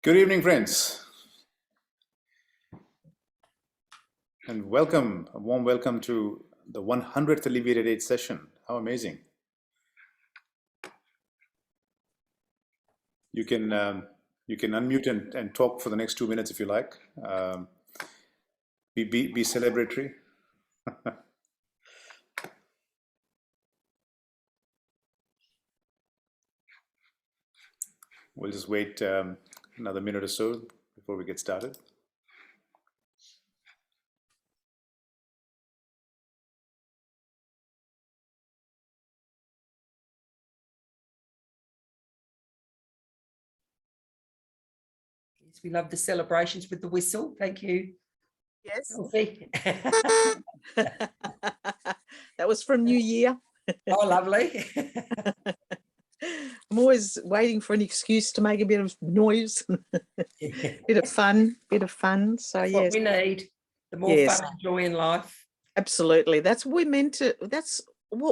Good evening, friends, and welcome, a warm welcome to the 100th Alleviated Age session. How amazing. You can unmute and talk for the next 2 minutes if you like. Be celebratory. We'll just wait another minute or so before we get started. Yes, we love the celebrations with the whistle. Thank you. Yes. Sophie. That was from New Year. Oh, lovely. I'm always waiting for an excuse to make a bit of noise, bit of fun. So That's yes, what we need. The more Yes. fun and joy in life. absolutely. That's what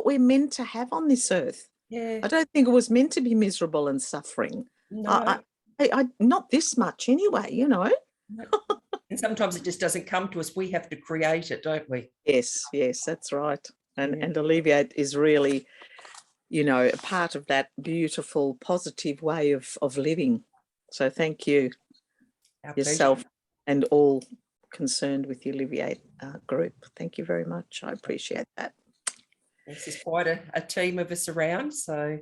we're meant to have on this earth. Yeah. I don't think it was meant to be miserable and suffering. No. I not this much anyway, you know. And sometimes it just doesn't come to us. We have to create it, don't we? Yes, that's right. And Yeah. and Alleviate is really, a part of that beautiful, positive way of living. So thank you, Our yourself, pleasure. and all concerned with the Alleviate group. Thank you very much. I appreciate that. This is quite a team of us around. So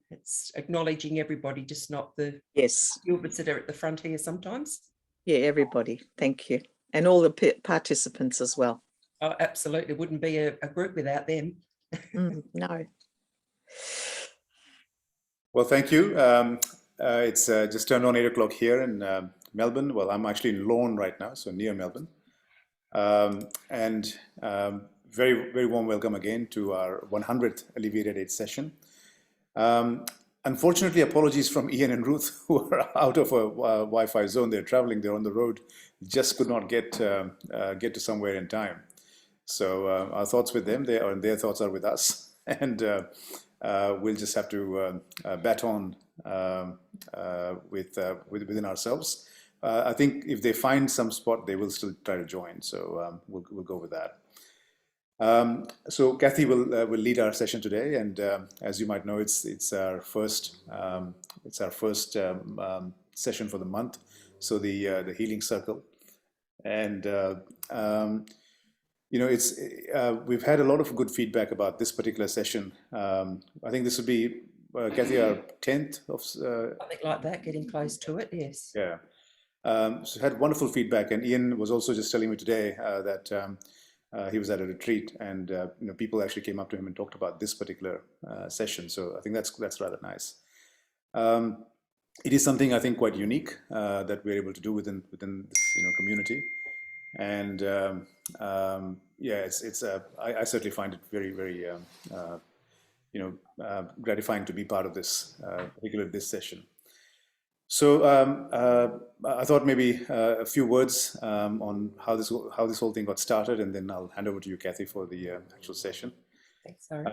it's acknowledging everybody, just not the Yes, Gilberts that are at the front here sometimes. yeah, everybody. Thank you. And all the participants as well. Oh, absolutely. Wouldn't be a group without them. No. Well, thank you. It's just turned on 8 o'clock here in Melbourne. Well, I'm actually in Lorne right now, so near Melbourne. And very, very warm welcome again to our 100th Alleviated Age session. Unfortunately, apologies from Ian and Ruth, who are out of a Wi-Fi zone. They're traveling, they're on the road, just could not get to somewhere in time. So our thoughts with them, and their thoughts are with us. And we'll just have to bat on within ourselves. I think if they find some spot, they will still try to join. So we'll go with that. So Cathy will lead our session today, and as you might know, it's our first session for the month. So the healing circle, and we've had a lot of good feedback about this particular session. I think this will be Cathy, our 10th of Something like that, getting close to it. Yes. yeah. So had wonderful feedback, and Ian was also just telling me today that he was at a retreat, and people actually came up to him and talked about this particular session. So I think that's rather nice. It is something I think quite unique that we're able to do within this community, and yeah, I certainly find it very, very gratifying to be part of this, particularly this session. So I thought maybe a few words on how this whole thing got started, and then I'll hand over to you, Cathy, for the actual session. Thanks, sorry.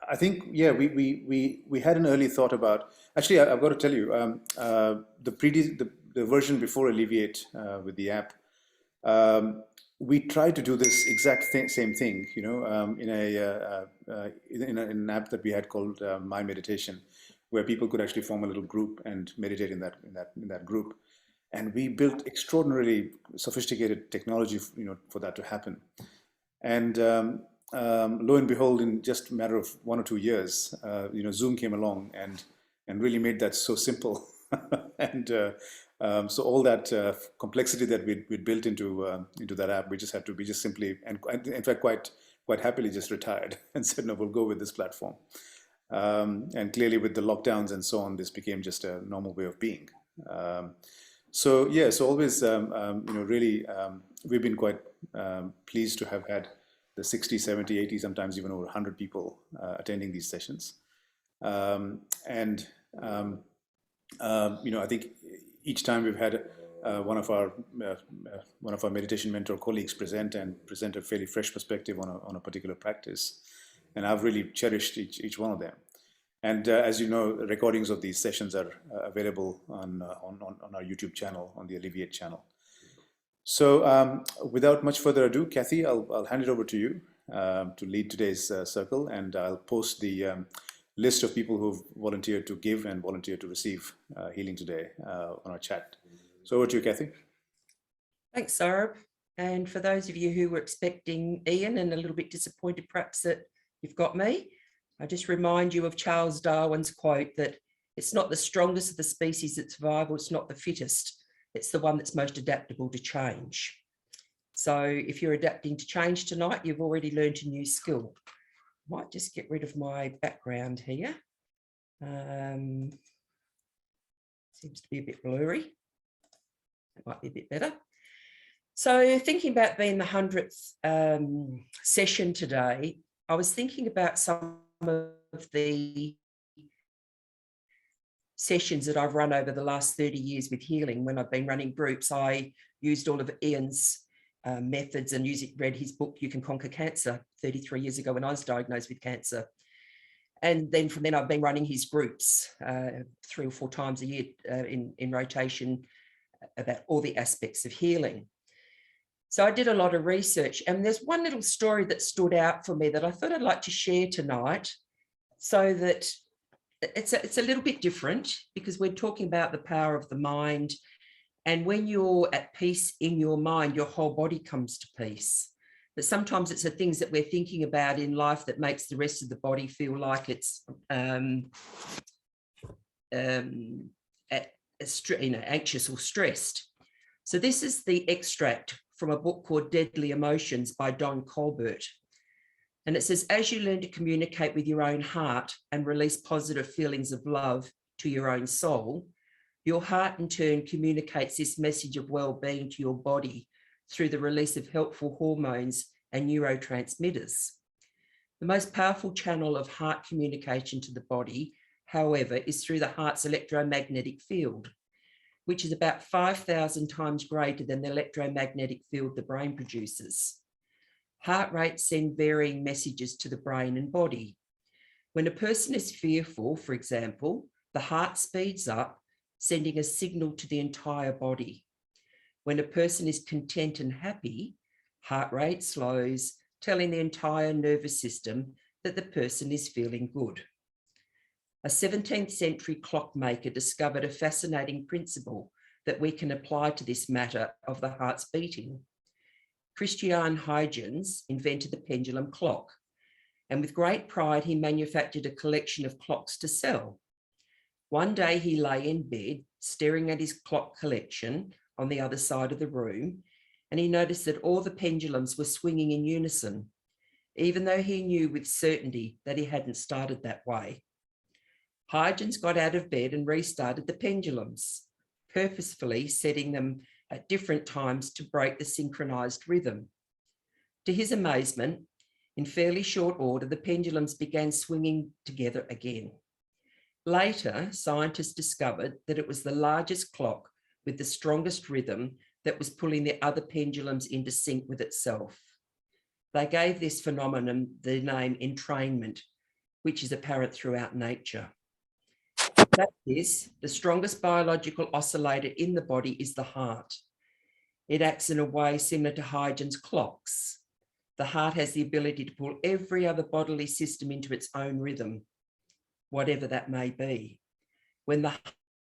I think, yeah, we had an early thought about. Actually, I've got to tell you, the version before Alleviate with the app, we tried to do this exact same thing, in an app that we had called My Meditation, where people could actually form a little group and meditate in that group, and we built extraordinarily sophisticated technology, for that to happen. And lo and behold, in just a matter of 1 or 2 years, Zoom came along and really made that so simple. And so all that complexity that we built into that app, we just simply, and in fact quite happily just retired and said, no, we'll go with this platform. And clearly with the lockdowns and so on, this became just a normal way of being. So yeah, so always, really, we've been quite pleased to have had the 60, 70, 80, sometimes even over 100 people attending these sessions. And I think each time we've had one of our meditation mentor colleagues present a fairly fresh perspective on a particular practice. And I've really cherished each one of them. And as you know, recordings of these sessions are available on our YouTube channel, on the Alleviate channel. So without much further ado, Cathy, I'll hand it over to you to lead today's circle, and I'll post the list of people who've volunteered to give and volunteered to receive healing today on our chat. So over to you, Cathy. Thanks, Saurabh. And for those of you who were expecting Ian and a little bit disappointed perhaps that you've got me, I just remind you of Charles Darwin's quote that it's not the strongest of the species that survive, it's not the fittest, it's the one that's most adaptable to change. So if you're adapting to change tonight, you've already learned a new skill. Might just get rid of my background here. Seems to be a bit blurry. That might be a bit better. So thinking about being the 100th session today, I was thinking about some of the sessions that I've run over the last 30 years with healing. When I've been running groups, I used all of Ian's methods and read his book, You Can Conquer Cancer, 33 years ago when I was diagnosed with cancer. And then from then I've been running his groups 3 or 4 times a year in rotation about all the aspects of healing. So I did a lot of research, and there's one little story that stood out for me that I thought I'd like to share tonight, so that it's a little bit different, because we're talking about the power of the mind. And when you're at peace in your mind, your whole body comes to peace. But sometimes it's the things that we're thinking about in life that makes the rest of the body feel like it's anxious or stressed. So this is the extract from a book called Deadly Emotions by Don Colbert. And it says, as you learn to communicate with your own heart and release positive feelings of love to your own soul, your heart in turn communicates this message of well-being to your body through the release of helpful hormones and neurotransmitters. The most powerful channel of heart communication to the body, however, is through the heart's electromagnetic field, which is about 5,000 times greater than the electromagnetic field the brain produces. Heart rates send varying messages to the brain and body. When a person is fearful, for example, the heart speeds up, sending a signal to the entire body. When a person is content and happy, heart rate slows, telling the entire nervous system that the person is feeling good. A 17th century clockmaker discovered a fascinating principle that we can apply to this matter of the heart's beating. Christian Huygens invented the pendulum clock, and with great pride, he manufactured a collection of clocks to sell. One day he lay in bed, staring at his clock collection on the other side of the room, and he noticed that all the pendulums were swinging in unison, even though he knew with certainty that he hadn't started that way. Huygens got out of bed and restarted the pendulums, purposefully setting them at different times to break the synchronized rhythm. To his amazement, in fairly short order, the pendulums began swinging together again. Later, scientists discovered that it was the largest clock with the strongest rhythm that was pulling the other pendulums into sync with itself. They gave this phenomenon the name entrainment, which is apparent throughout nature. That is, the strongest biological oscillator in the body is the heart. It acts in a way similar to Huygens' clocks. The heart has the ability to pull every other bodily system into its own rhythm, whatever that may be. When the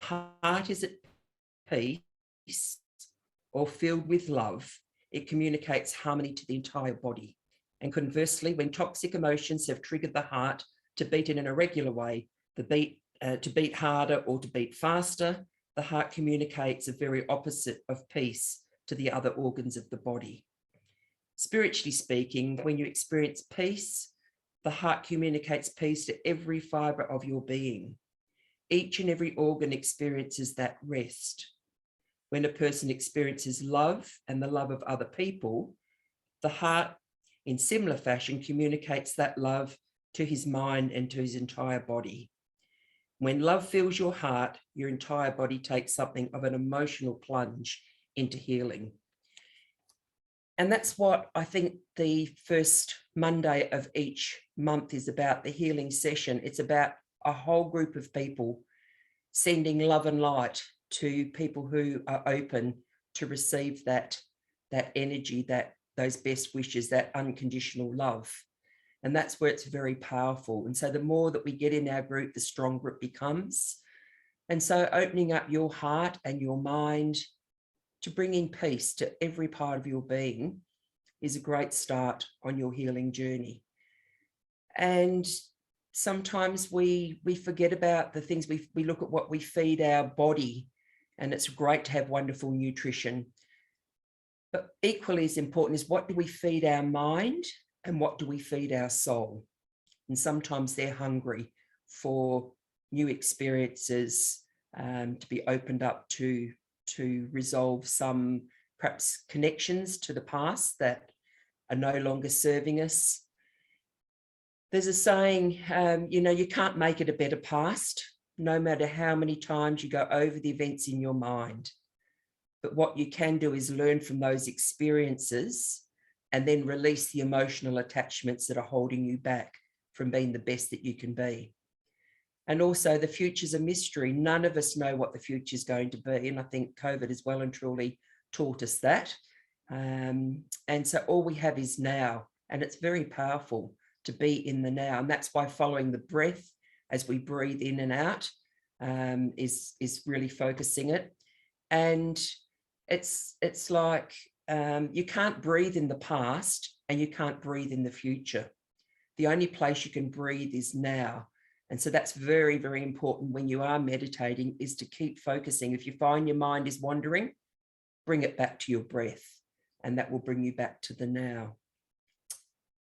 heart is at peace or filled with love, it communicates harmony to the entire body. And conversely, when toxic emotions have triggered the heart to beat in an irregular way, to beat harder or to beat faster, the heart communicates a very opposite of peace to the other organs of the body. Spiritually speaking, when you experience peace, the heart communicates peace to every fibre of your being. Each and every organ experiences that rest. When a person experiences love and the love of other people, the heart, in similar fashion, communicates that love to his mind and to his entire body. When love fills your heart, your entire body takes something of an emotional plunge into healing. And that's what I think the first Monday of each month is about, the healing session. It's about a whole group of people sending love and light to people who are open to receive that energy, those best wishes, that unconditional love. And that's where it's very powerful. And so the more that we get in our group, the stronger it becomes. And so opening up your heart and your mind to bringing peace to every part of your being is a great start on your healing journey. And sometimes we forget about the things, we look at what we feed our body, and it's great to have wonderful nutrition. But equally as important is, what do we feed our mind and what do we feed our soul? And sometimes they're hungry for new experiences, to be opened up to resolve some perhaps connections to the past that are no longer serving us. There's a saying, you can't make it a better past, no matter how many times you go over the events in your mind. But what you can do is learn from those experiences and then release the emotional attachments that are holding you back from being the best that you can be. And also, the future's a mystery. None of us know what the future is going to be. And I think COVID has well and truly taught us that. And so all we have is now, and it's very powerful to be in the now. And that's why following the breath as we breathe in and out is really focusing it. And it's like you can't breathe in the past and you can't breathe in the future. The only place you can breathe is now. And so that's very, very important when you are meditating, is to keep focusing. If you find your mind is wandering, bring it back to your breath, and that will bring you back to the now.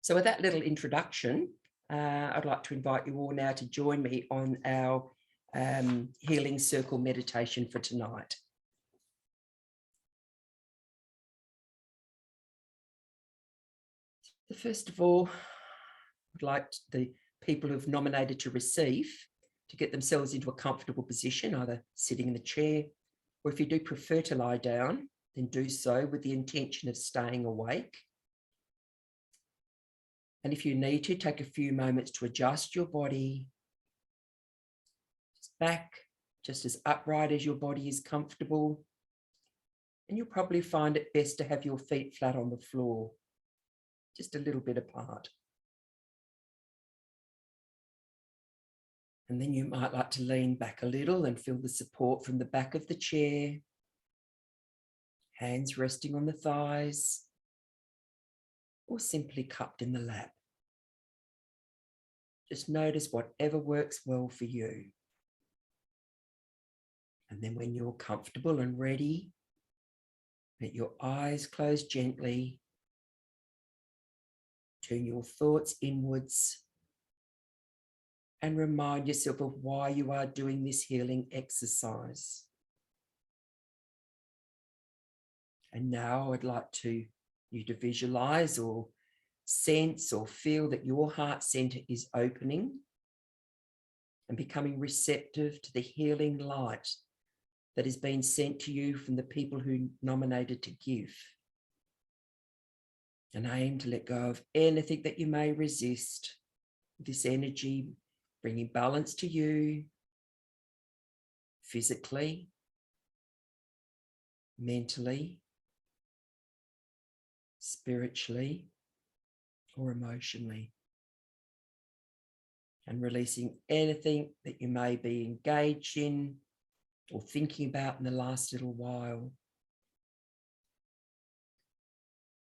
So with that little introduction, I'd like to invite you all now to join me on our healing circle meditation for tonight. First of all, I'd like the people who've nominated to receive to get themselves into a comfortable position, either sitting in the chair, or if you do prefer to lie down, then do so with the intention of staying awake. And if you need to, take a few moments to adjust your body, just back, just as upright as your body is comfortable. And you'll probably find it best to have your feet flat on the floor, just a little bit apart. And then you might like to lean back a little and feel the support from the back of the chair, hands resting on the thighs, or simply cupped in the lap. Just notice whatever works well for you. And then when you're comfortable and ready, let your eyes close gently. Turn your thoughts inwards and remind yourself of why you are doing this healing exercise. And now I'd like you to visualize or sense or feel that your heart center is opening and becoming receptive to the healing light that has been sent to you from the people who nominated to give. And aim to let go of anything that you may resist. This energy bringing balance to you physically, mentally, spiritually, or emotionally. And releasing anything that you may be engaged in or thinking about in the last little while.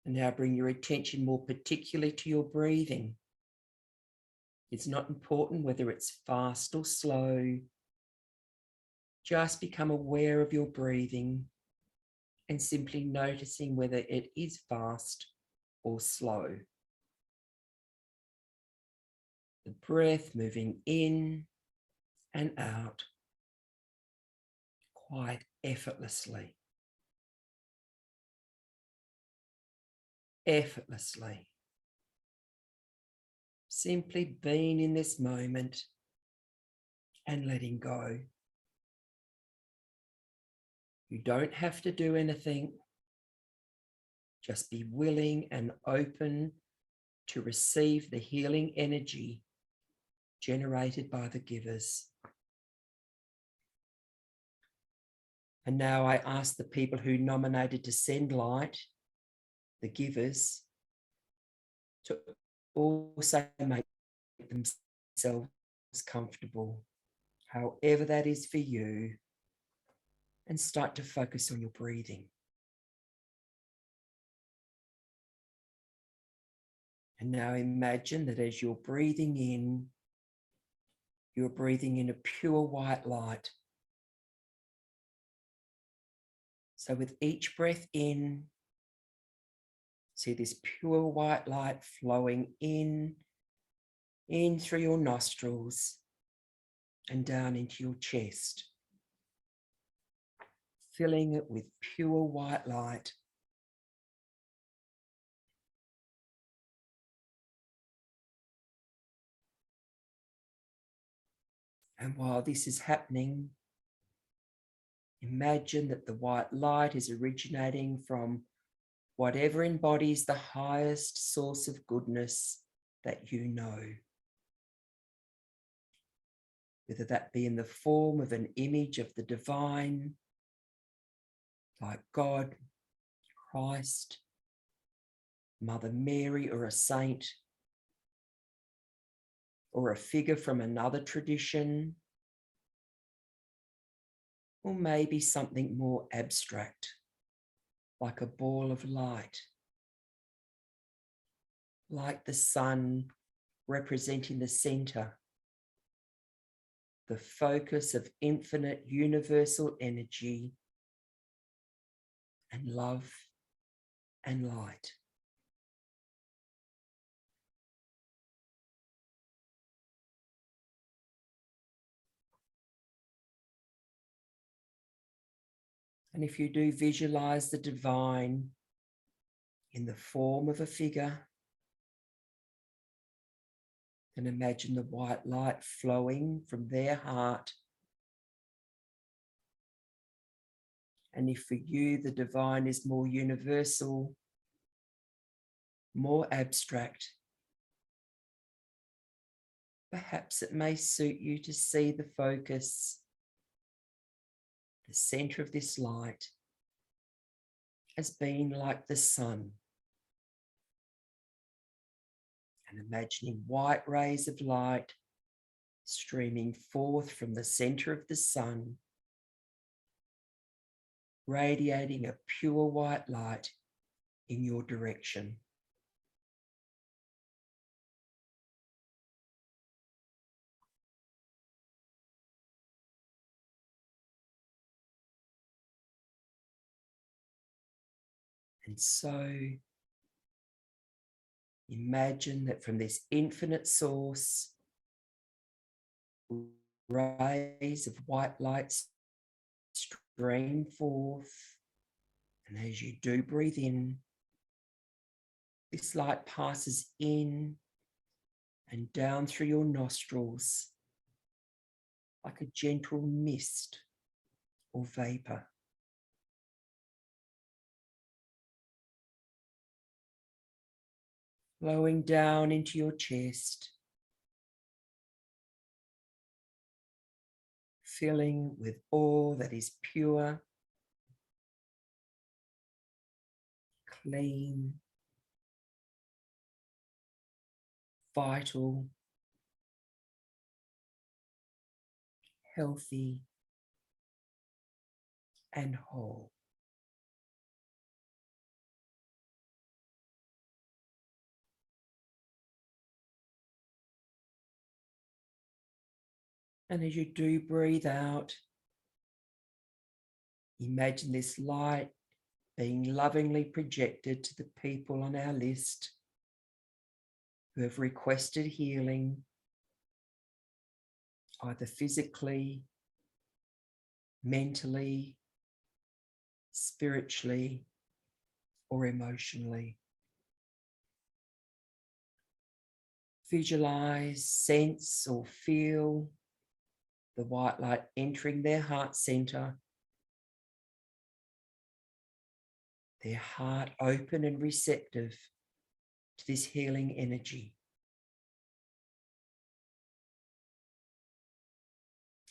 And now bring your attention more particularly to your breathing. It's not important whether it's fast or slow. Just become aware of your breathing and simply noticing whether it is fast or slow. The breath moving in and out quite effortlessly. Effortlessly. Simply being in this moment and letting go. You don't have to do anything. Just be willing and open to receive the healing energy generated by the givers. And now I ask the people who nominated to send light, the givers, to also make themselves comfortable, however that is for you, and start to focus on your breathing. And now imagine that as you're breathing in a pure white light. So with each breath in, see this pure white light flowing in through your nostrils and down into your chest, filling it with pure white light. And while this is happening, imagine that the white light is originating from whatever embodies the highest source of goodness that you know. Whether that be in the form of an image of the divine, like God, Christ, Mother Mary, or a saint, or a figure from another tradition, or maybe something more abstract, like a ball of light, like the sun representing the center, the focus of infinite universal energy and love and light. And if you do visualize the divine in the form of a figure, then imagine the white light flowing from their heart. And if for you the divine is more universal, more abstract, perhaps it may suit you to see the focus, the center of this light, as being like the sun. And imagining white rays of light streaming forth from the center of the sun, radiating a pure white light in your direction. And so imagine that from this infinite source, rays of white light stream forth. And as you do breathe in, this light passes in and down through your nostrils like a gentle mist or vapor. Flowing down into your chest, filling with all that is pure, clean, vital, healthy, and whole. And as you do breathe out, imagine this light being lovingly projected to the people on our list who have requested healing, either physically, mentally, spiritually, or emotionally. Visualize, sense, or feel the white light entering their heart center, their heart open and receptive to this healing energy.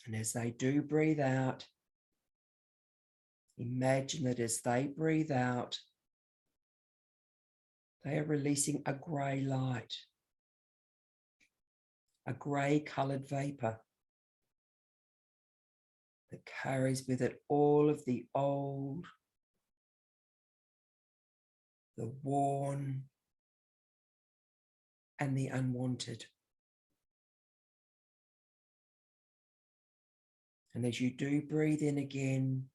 And as they do breathe out, imagine that as they breathe out, they are releasing a grey light, a grey coloured vapour that carries with it all of the old, the worn, and the unwanted. And as you do breathe in again,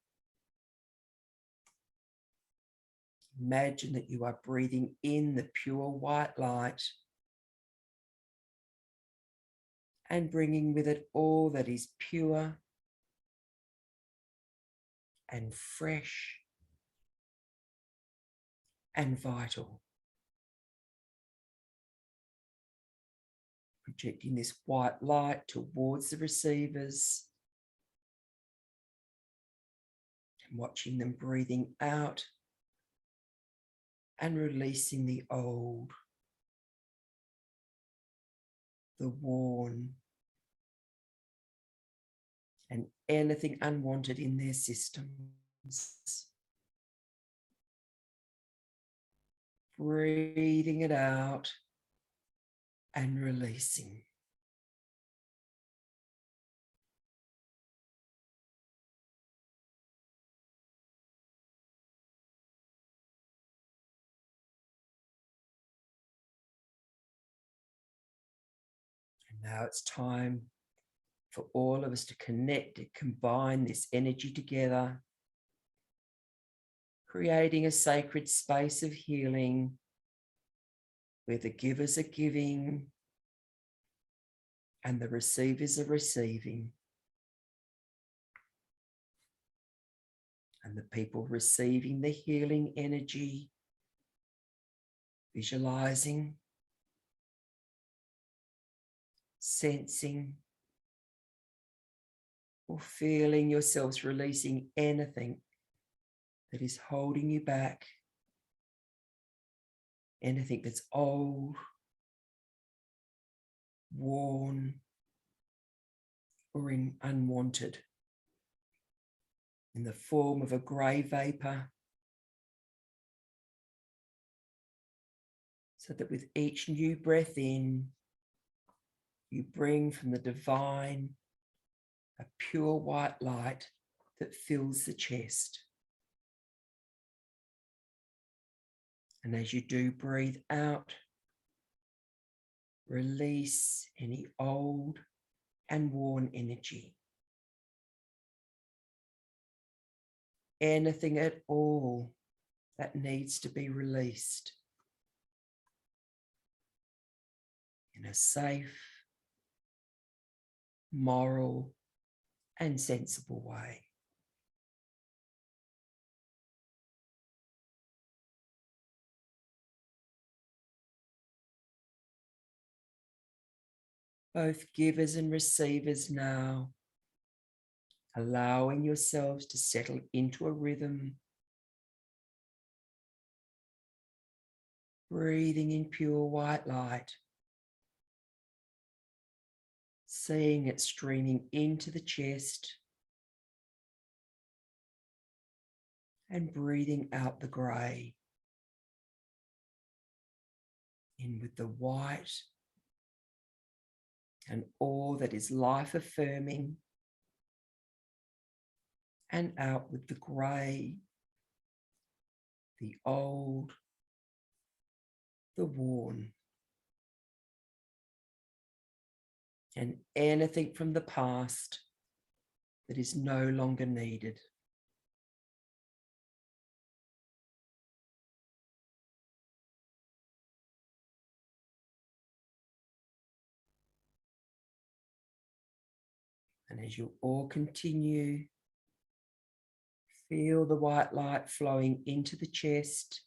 imagine that you are breathing in the pure white light and bringing with it all that is pure and fresh and vital. Projecting this white light towards the receivers and watching them breathing out and releasing the old, the worn, and anything unwanted in their systems. Breathing it out and releasing. And now it's time for all of us to connect and combine this energy together, creating a sacred space of healing where the givers are giving and the receivers are receiving. And the people receiving the healing energy, visualizing, sensing, or feeling yourselves releasing anything that is holding you back, anything that's old, worn, or unwanted, in the form of a grey vapour, so that with each new breath in, you bring from the divine a pure white light that fills the chest. And as you do breathe out, release any old and worn energy. Anything at all that needs to be released in a safe, moral, and sensible way. Both givers and receivers now, allowing yourselves to settle into a rhythm, breathing in pure white light, seeing it streaming into the chest, and breathing out the grey, in with the white and all that is life affirming, and out with the grey, the old, the worn, and anything from the past that is no longer needed. And as you all continue, feel the white light flowing into the chest,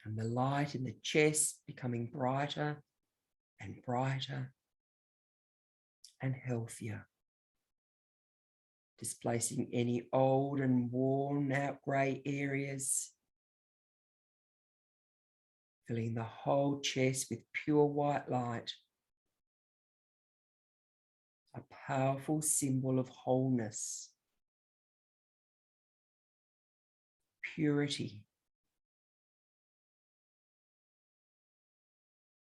and the light in the chest becoming brighter and brighter and healthier, displacing any old and worn out grey areas, filling the whole chest with pure white light, a powerful symbol of wholeness, purity,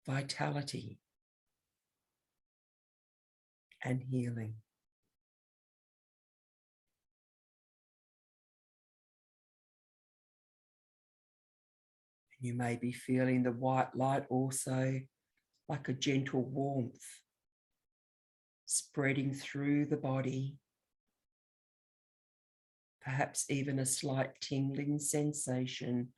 vitality, and healing. You may be feeling the white light also like a gentle warmth spreading through the body, perhaps even a slight tingling sensation.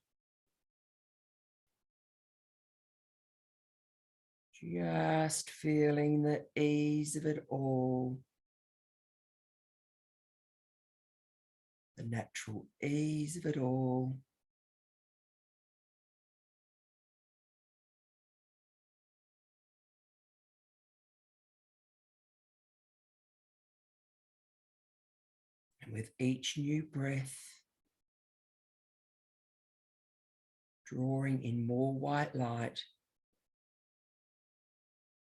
Just feeling the ease of it all, the natural ease of it all. And with each new breath, drawing in more white light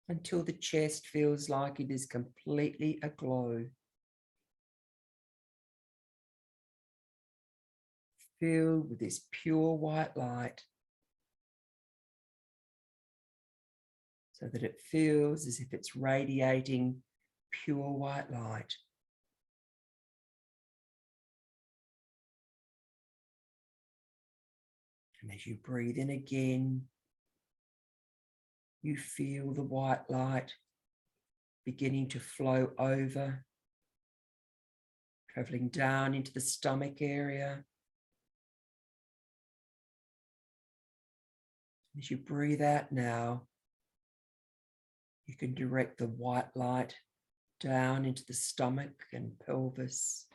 until the chest feels like it is completely aglow. Filled with this pure white light, so that it feels as if it's radiating pure white light. And as you breathe in again, you feel the white light beginning to flow over, traveling down into the stomach area. As you breathe out now, you can direct the white light down into the stomach and pelvis.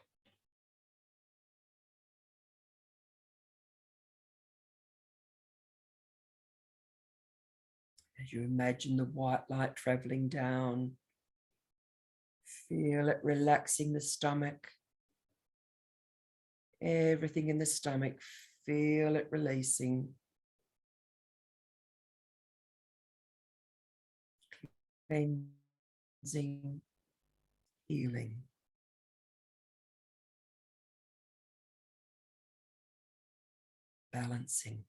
As you imagine the white light traveling down, feel it relaxing the stomach. Everything in the stomach, feel it releasing. Cleansing, healing. Balancing.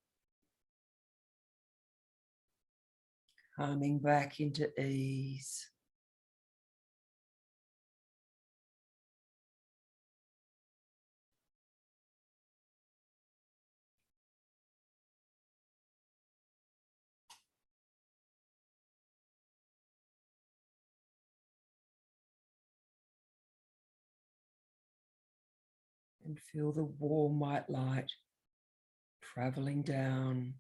Coming back into ease. And feel the warm white light traveling down,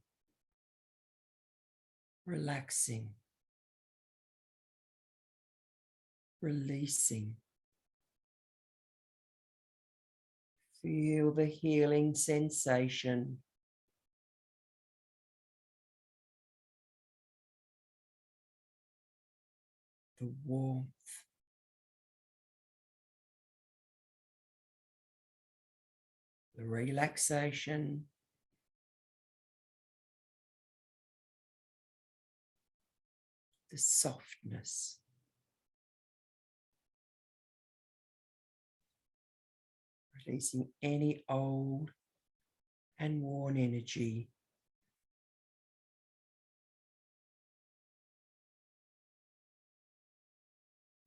relaxing, releasing. Feel the healing sensation. The warmth. The relaxation. The softness. Releasing any old and worn energy.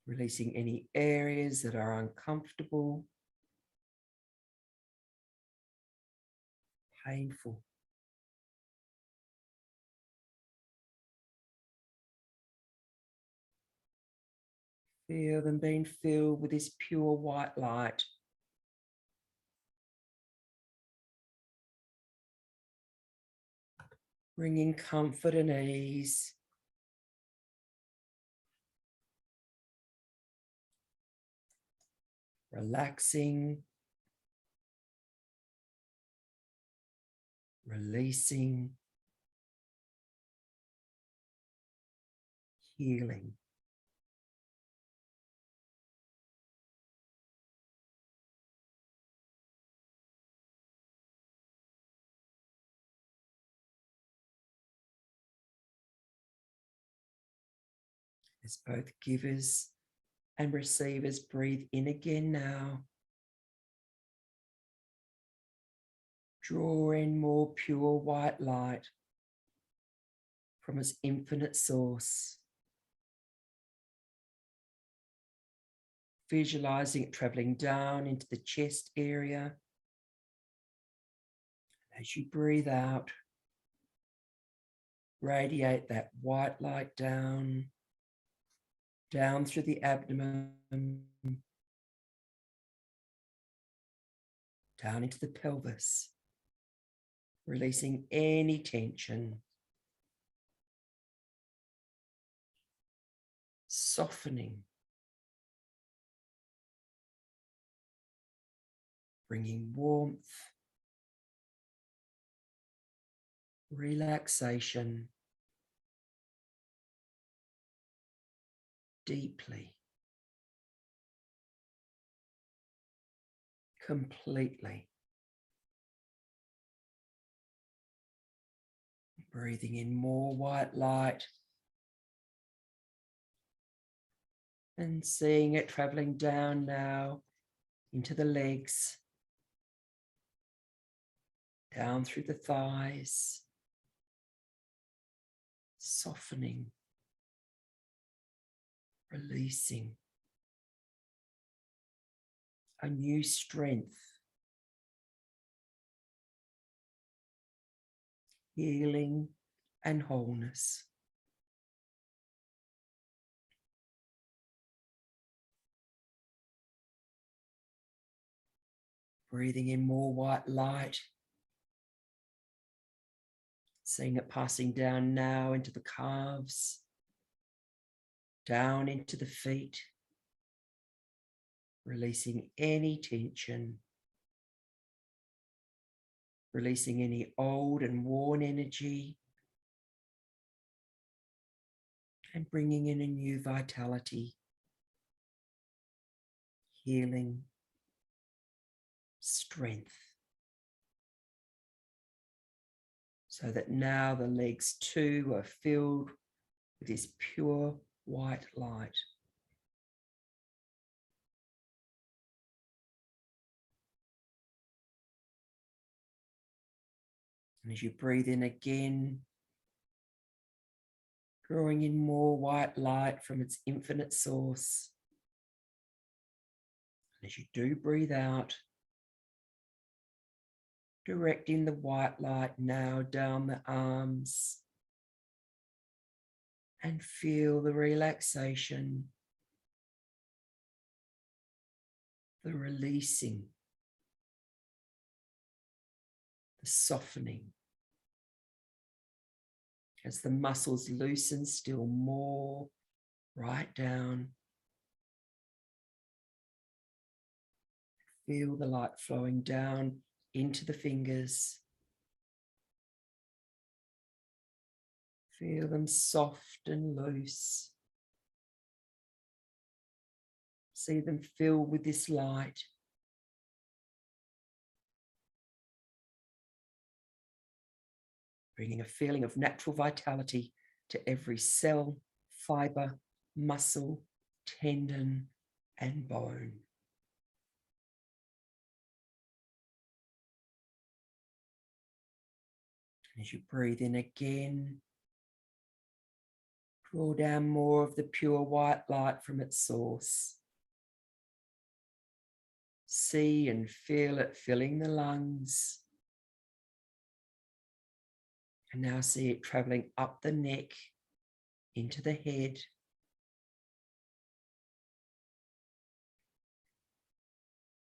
Releasing any areas that are uncomfortable, painful. Feel them being filled with this pure white light. Bringing comfort and ease. Relaxing. Releasing. Healing. As both givers And receivers, breathe in again now. Draw in more pure white light from its infinite source. Visualizing it traveling down into the chest area. As you breathe out, radiate that white light down through the abdomen, down into the pelvis, releasing any tension, softening, bringing warmth, relaxation, deeply, completely. Breathing in more white light and seeing it traveling down now into the legs, down through the thighs, softening, releasing a new strength, healing and wholeness. Breathing in more white light, seeing it passing down now into the calves, down into the feet, releasing any tension, releasing any old and worn energy, and bringing in a new vitality, healing, strength. So that now the legs too are filled with this pure white light. And as you breathe in again, drawing in more white light from its infinite source. And as you do breathe out, directing the white light now down the arms, and feel the relaxation, the releasing, the softening. As the muscles loosen still more, right down. Feel the light flowing down into the fingers. Feel them soft and loose. See them filled with this light. Bringing a feeling of natural vitality to every cell, fiber, muscle, tendon, and bone. As you breathe in again, draw down more of the pure white light from its source. See and feel it filling the lungs. And now see it traveling up the neck, into the head.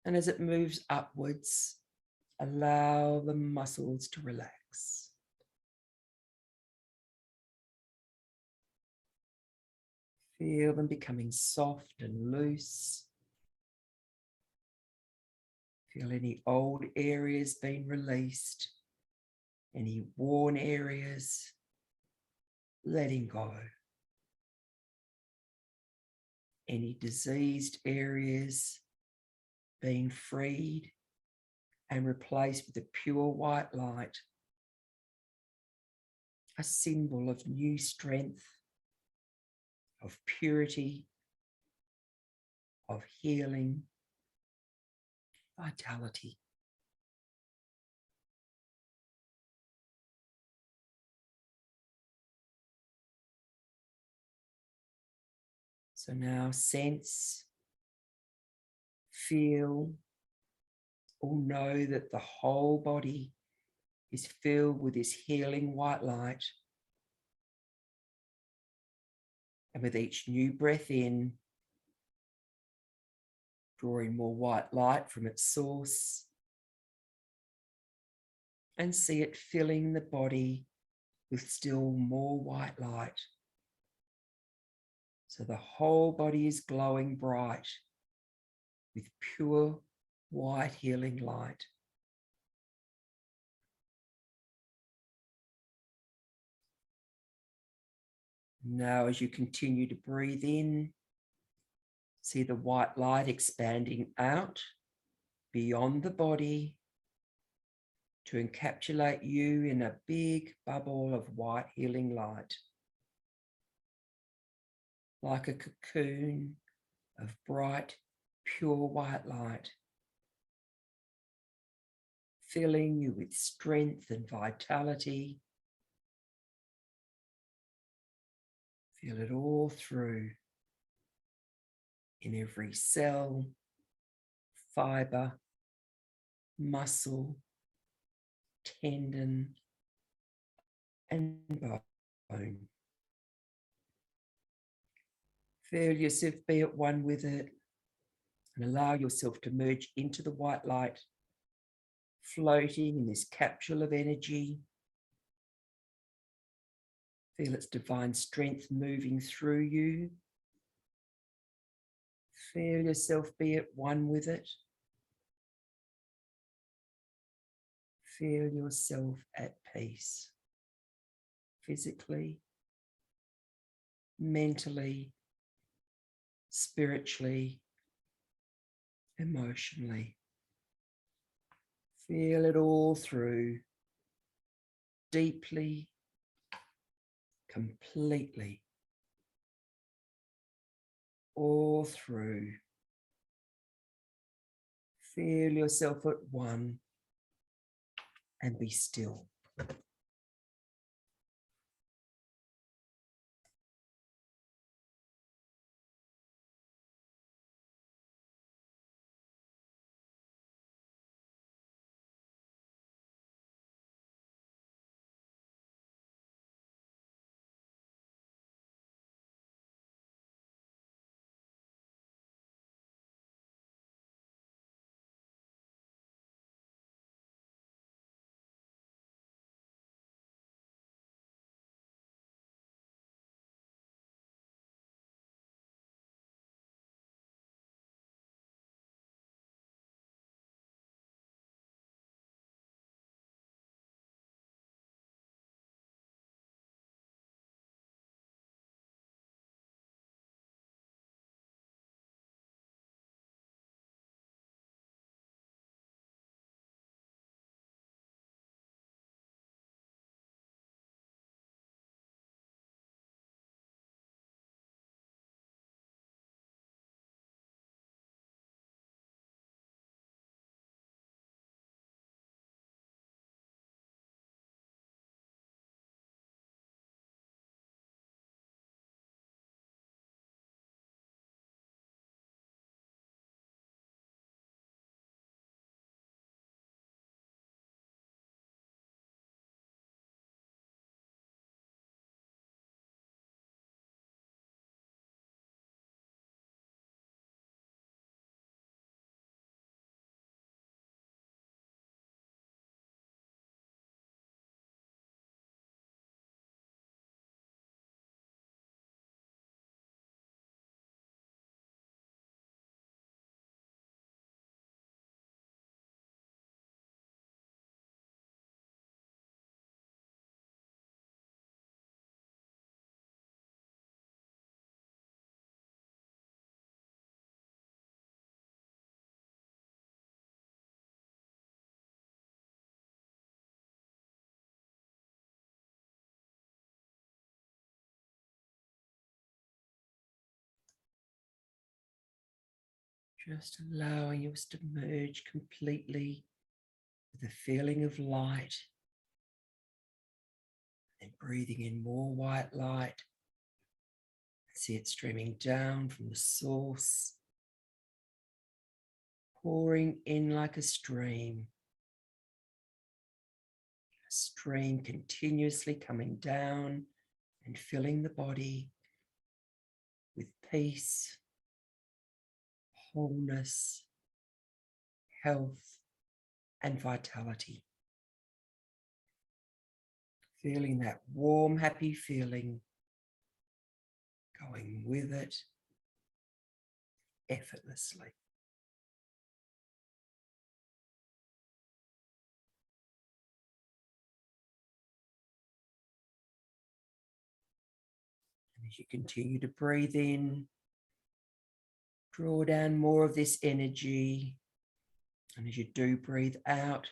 And as it moves upwards, allow the muscles to relax. Feel them becoming soft and loose. Feel any old areas being released, any worn areas letting go, any diseased areas being freed and replaced with a pure white light, a symbol of new strength, of purity, of healing, vitality. So now sense, feel, or know that the whole body is filled with this healing white light. And with each new breath in, drawing more white light from its source, and see it filling the body with still more white light. So the whole body is glowing bright with pure white healing light. Now, as you continue to breathe in, see the white light expanding out beyond the body to encapsulate you in a big bubble of white healing light, like a cocoon of bright, pure white light, filling you with strength and vitality. Feel it all through, in every cell, fiber, muscle, tendon, and bone. Feel yourself be at one with it and allow yourself to merge into the white light, floating in this capsule of energy. Feel its divine strength moving through you. Feel yourself be at one with it. Feel yourself at peace, physically, mentally, spiritually, emotionally. Feel it all through, deeply, completely, all through. Feel yourself at one and be still. Just allowing yours to merge completely with the feeling of light. And breathing in more white light. See it streaming down from the source, pouring in like a stream. A stream continuously coming down and filling the body with peace, wholeness, health, and vitality. Feeling that warm, happy feeling, going with it effortlessly. And as you continue to breathe in, draw down more of this energy. And as you do breathe out,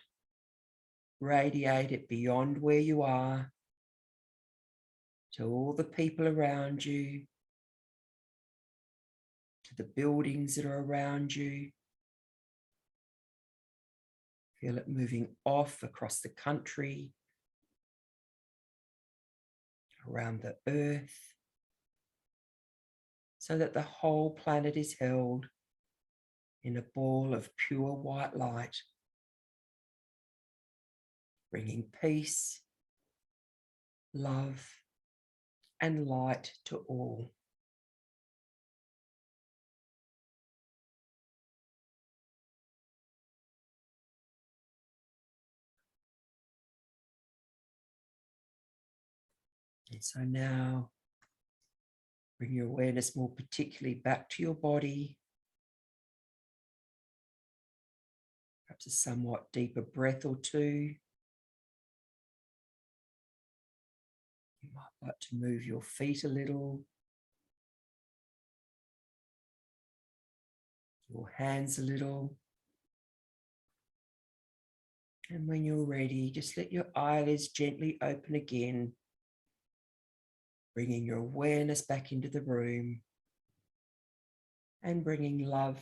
radiate it beyond where you are to all the people around you, to the buildings that are around you. Feel it moving off across the country, around the earth, so that the whole planet is held in a ball of pure white light, bringing peace, love, and light to all. And so now, bring your awareness more particularly back to your body. Perhaps a somewhat deeper breath or two. You might like to move your feet a little, your hands a little. And when you're ready, just let your eyelids gently open again, bringing your awareness back into the room and bringing love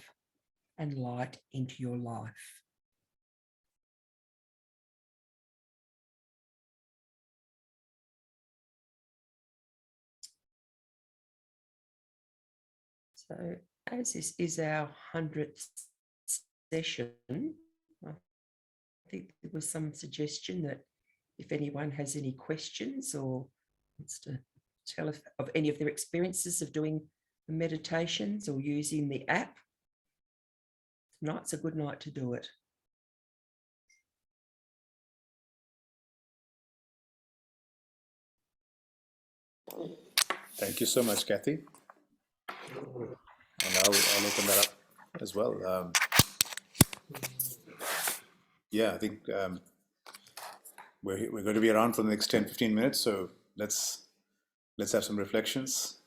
and light into your life. So as this is our 100th session, I think there was some suggestion that if anyone has any questions or wants to tell us of any of their experiences of doing the meditations or using the app, tonight's a good night to do it. Thank you so much, Cathy. And I'll open that up as well. Yeah, I think we're going to be around for the next 10-15 minutes, so let's have some reflections.